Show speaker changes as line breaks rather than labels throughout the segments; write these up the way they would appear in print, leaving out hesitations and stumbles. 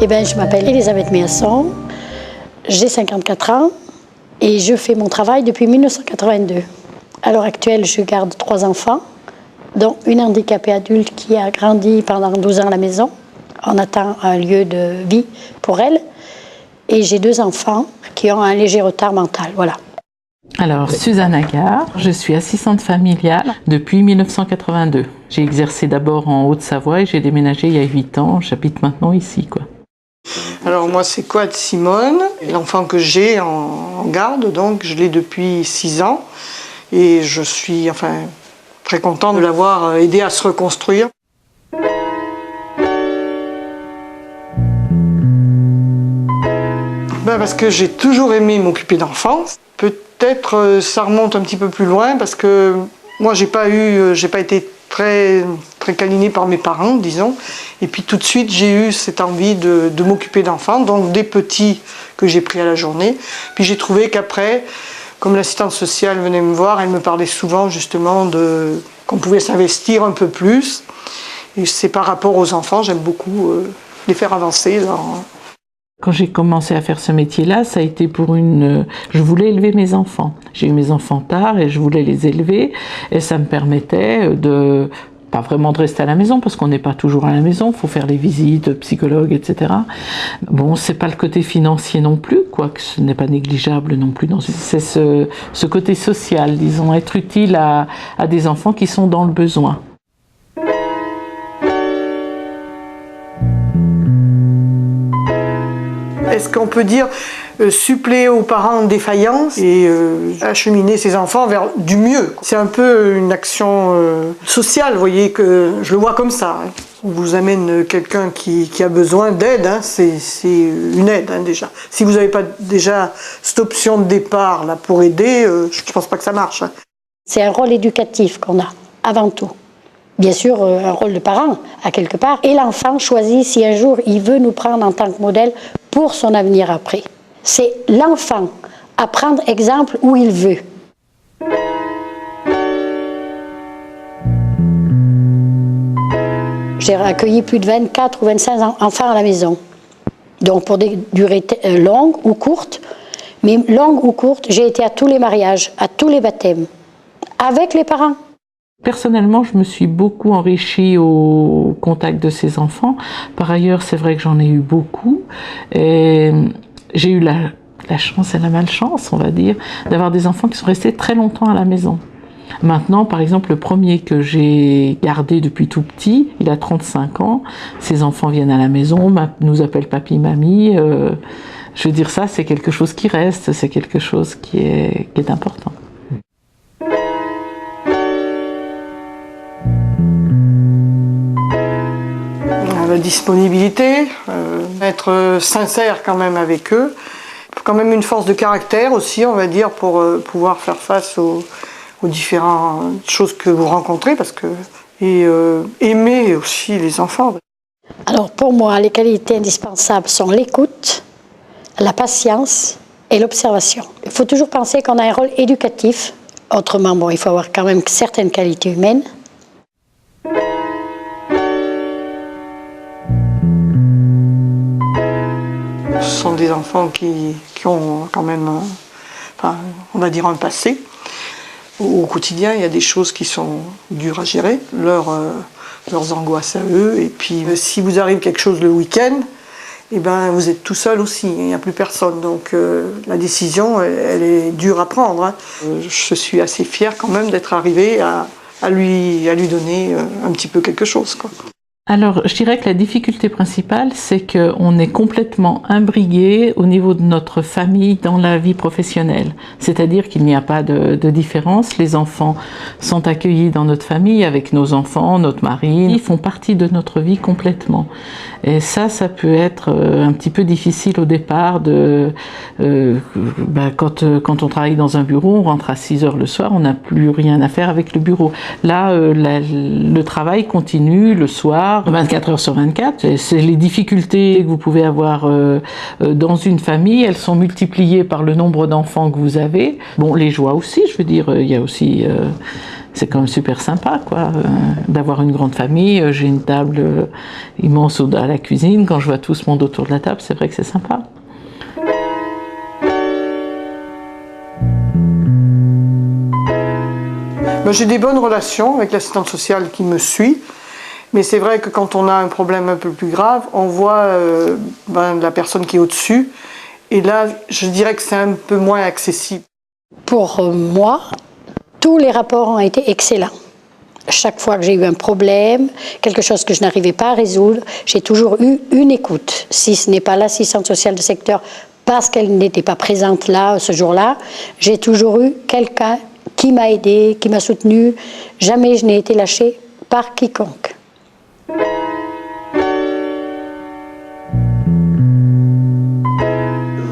Eh bien, je m'appelle Elisabeth Meillasson, j'ai 54 ans et je fais mon travail depuis 1982. À l'heure actuelle, je garde 3 enfants, dont une handicapée adulte qui a grandi pendant 12 ans à la maison. On attend un lieu de vie pour elle. Et j'ai 2 enfants qui ont un léger retard mental, voilà.
Alors, Suzanne Agard, je suis assistante familiale depuis 1982. J'ai exercé d'abord en Haute-Savoie et j'ai déménagé il y a 8 ans. J'habite maintenant ici, quoi.
Alors moi c'est Coët Simone, l'enfant que j'ai en garde, donc je l'ai depuis 6 ans et je suis très contente de l'avoir aidé à se reconstruire. Parce que j'ai toujours aimé m'occuper d'enfants. Peut-être ça remonte un petit peu plus loin parce que moi j'ai pas été très câlinée par mes parents, disons. Et puis tout de suite, j'ai eu cette envie de m'occuper d'enfants, donc des petits que j'ai pris à la journée. Puis j'ai trouvé qu'après, comme l'assistante sociale venait me voir, elle me parlait souvent justement qu'on pouvait s'investir un peu plus. Et c'est par rapport aux enfants, j'aime beaucoup les faire avancer.
Quand j'ai commencé à faire ce métier-là, ça a été je voulais élever mes enfants. J'ai eu mes enfants tard et je voulais les élever et ça me permettait pas vraiment de rester à la maison parce qu'on n'est pas toujours à la maison, il faut faire les visites, psychologues, etc. Bon, c'est pas le côté financier non plus, quoique ce n'est pas négligeable non plus. C'est ce côté social, disons, être utile à des enfants qui sont dans le besoin.
Est-ce qu'on peut dire suppléer aux parents défaillants et acheminer ses enfants vers du mieux? C'est un peu une action sociale, vous voyez, que je le vois comme ça. On vous amène quelqu'un qui a besoin d'aide, c'est une aide déjà. Si vous n'avez pas déjà cette option de départ là, pour aider, je ne pense pas que ça marche.
C'est un rôle éducatif qu'on a, avant tout. Bien sûr, un rôle de parent, à quelque part. Et l'enfant choisit si un jour il veut nous prendre en tant que modèle pour son avenir après. C'est l'enfant à prendre exemple où il veut. J'ai accueilli plus de 24 ou 25 enfants à la maison. Donc pour des durées longues ou courtes. Mais longues ou courtes, j'ai été à tous les mariages, à tous les baptêmes, avec les parents.
Personnellement, je me suis beaucoup enrichie au contact de ces enfants. Par ailleurs, c'est vrai que j'en ai eu beaucoup. Et j'ai eu la chance et la malchance, on va dire, d'avoir des enfants qui sont restés très longtemps à la maison. Maintenant, par exemple, le premier que j'ai gardé depuis tout petit, il a 35 ans. Ses enfants viennent à la maison, nous appellent papy, mamie. Je veux dire, ça, c'est quelque chose qui reste, c'est quelque chose qui est important.
La disponibilité, être sincère quand même avec eux, quand même une force de caractère aussi, on va dire, pour pouvoir faire face aux différentes choses que vous rencontrez, et aimer aussi les enfants.
Alors pour moi, les qualités indispensables sont l'écoute, la patience et l'observation. Il faut toujours penser qu'on a un rôle éducatif. Autrement, il faut avoir quand même certaines qualités humaines.
Ce sont des enfants qui ont quand même, on va dire, un passé. Au quotidien, il y a des choses qui sont dures à gérer, leurs angoisses à eux. Et puis, si vous arrive quelque chose le week-end, vous êtes tout seul aussi, il n'y a plus personne. Donc, la décision, elle est dure à prendre. Je suis assez fière quand même d'être arrivée à lui donner un petit peu quelque chose, quoi.
Alors, je dirais que la difficulté principale, c'est qu'on est complètement imbrigué au niveau de notre famille dans la vie professionnelle. C'est-à-dire qu'il n'y a pas de différence. Les enfants sont accueillis dans notre famille avec nos enfants, notre mari. Ils font partie de notre vie complètement. Et ça peut être un petit peu difficile au départ. Quand on travaille dans un bureau, on rentre à 6 heures le soir, on n'a plus rien à faire avec le bureau. Là, le travail continue le soir, 24 heures sur 24. C'est les difficultés que vous pouvez avoir dans une famille, elles sont multipliées par le nombre d'enfants que vous avez. Bon, les joies aussi, je veux dire, il y a aussi c'est quand même super sympa, quoi, d'avoir une grande famille. J'ai une table immense à la cuisine. Quand je vois tout ce monde autour de la table, c'est vrai que c'est sympa.
J'ai des bonnes relations avec l'assistante sociale qui me suit, mais c'est vrai que quand on a un problème un peu plus grave, on voit la personne qui est au-dessus, et là, je dirais que c'est un peu moins accessible.
Pour moi, tous les rapports ont été excellents. Chaque fois que j'ai eu un problème, quelque chose que je n'arrivais pas à résoudre, j'ai toujours eu une écoute. Si ce n'est pas l'assistante sociale de secteur, parce qu'elle n'était pas présente là, ce jour-là, j'ai toujours eu quelqu'un qui m'a aidé, qui m'a soutenu. Jamais je n'ai été lâchée par quiconque.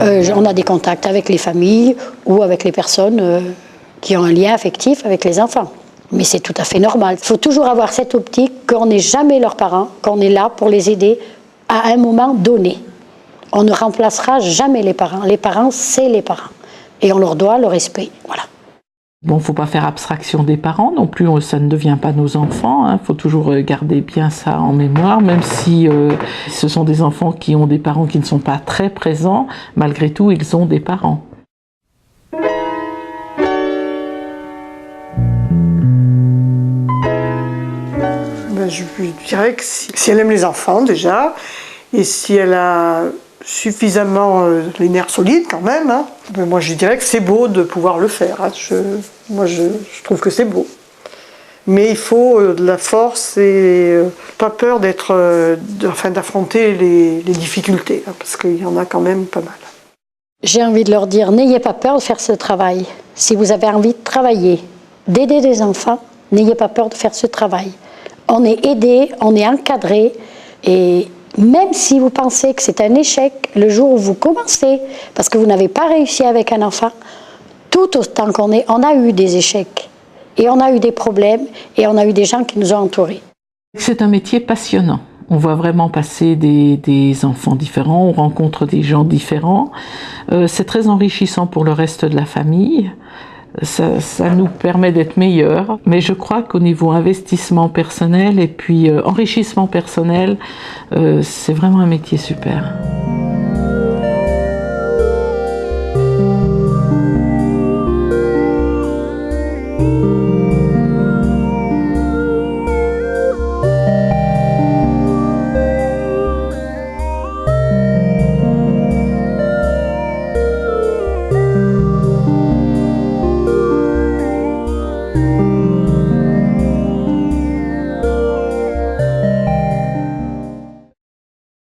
On a des contacts avec les familles ou avec les personnes qui ont un lien affectif avec les enfants. Mais c'est tout à fait normal. Il faut toujours avoir cette optique qu'on n'est jamais leurs parents, qu'on est là pour les aider à un moment donné. On ne remplacera jamais les parents. Les parents, c'est les parents. Et on leur doit le respect. Voilà.
Bon, il ne faut pas faire abstraction des parents non plus, ça ne devient pas nos enfants, il faut toujours garder bien ça en mémoire, même si ce sont des enfants qui ont des parents qui ne sont pas très présents, malgré tout, ils ont des parents.
Je lui dirais que si elle aime les enfants déjà, et si elle a suffisamment les nerfs solides quand même, moi je dirais que c'est beau de pouvoir le faire. Moi je trouve que c'est beau. Mais il faut de la force et pas peur d'affronter les difficultés, parce qu'il y en a quand même pas mal.
J'ai envie de leur dire, n'ayez pas peur de faire ce travail. Si vous avez envie de travailler, d'aider des enfants, n'ayez pas peur de faire ce travail. On est aidé, on est encadré, et même si vous pensez que c'est un échec, le jour où vous commencez, parce que vous n'avez pas réussi avec un enfant, tout autant on a eu des échecs, et on a eu des problèmes, et on a eu des gens qui nous ont entourés.
C'est un métier passionnant. On voit vraiment passer des enfants différents, on rencontre des gens différents. C'est très enrichissant pour le reste de la famille. Ça nous permet d'être meilleurs, mais je crois qu'au niveau investissement personnel et puis enrichissement personnel, c'est vraiment un métier super.